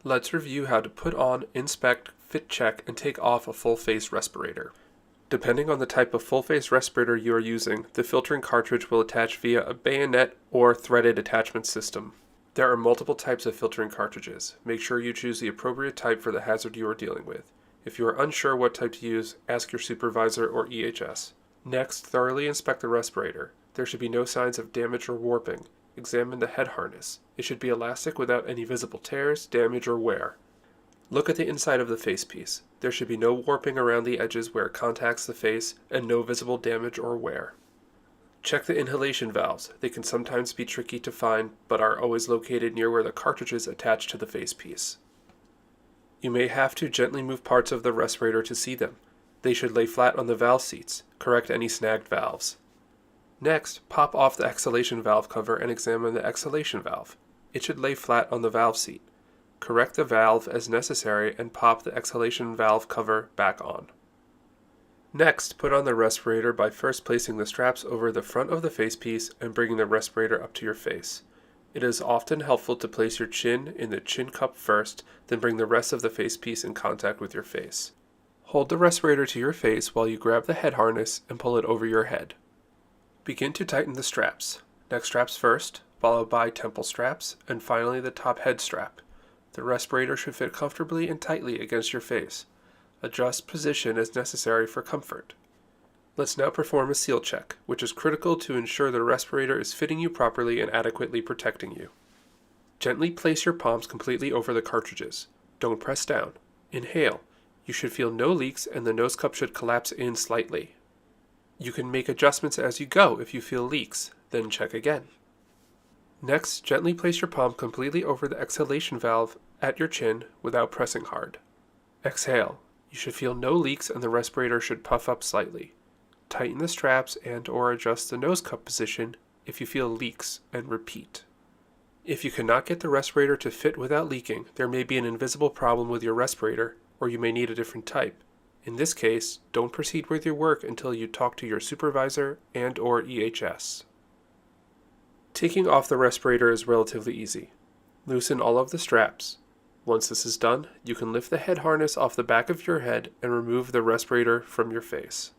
Let's review how to put on, inspect, fit check, and take off a full-face respirator. Depending on the type of full-face respirator you are using, the filtering cartridge will attach via a bayonet or threaded attachment system. There are multiple types of filtering cartridges. Make sure you choose the appropriate type for the hazard you are dealing with. If you are unsure what type to use, ask your supervisor or EHS. Next, thoroughly inspect the respirator. There should be no signs of damage or warping. Examine the head harness. It should be elastic without any visible tears, damage, or wear. Look at the inside of the facepiece. There should be no warping around the edges where it contacts the face and no visible damage or wear. Check the inhalation valves. They can sometimes be tricky to find, but are always located near where the cartridge is attached to the facepiece. You may have to gently move parts of the respirator to see them. They should lay flat on the valve seats. Correct any snagged valves. Next, pop off the exhalation valve cover and examine the exhalation valve. It should lay flat on the valve seat. Correct the valve as necessary and pop the exhalation valve cover back on. Next, put on the respirator by first placing the straps over the front of the facepiece and bringing the respirator up to your face. It is often helpful to place your chin in the chin cup first, then bring the rest of the facepiece in contact with your face. Hold the respirator to your face while you grab the head harness and pull it over your head. Begin to tighten the straps. Neck straps first, followed by temple straps, and finally the top head strap. The respirator should fit comfortably and tightly against your face. Adjust position as necessary for comfort. Let's now perform a seal check, which is critical to ensure the respirator is fitting you properly and adequately protecting you. Gently place your palms completely over the cartridges. Don't press down. Inhale. You should feel no leaks and the nose cup should collapse in slightly. You can make adjustments as you go if you feel leaks, then check again. Next, gently place your palm completely over the exhalation valve at your chin without pressing hard. Exhale. You should feel no leaks and the respirator should puff up slightly. Tighten the straps and/or adjust the nose cup position if you feel leaks, and repeat. If you cannot get the respirator to fit without leaking, there may be an invisible problem with your respirator, or you may need a different type. In this case, don't proceed with your work until you talk to your supervisor and/or EHS. Taking off the respirator is relatively easy. Loosen all of the straps. Once this is done, you can lift the head harness off the back of your head and remove the respirator from your face.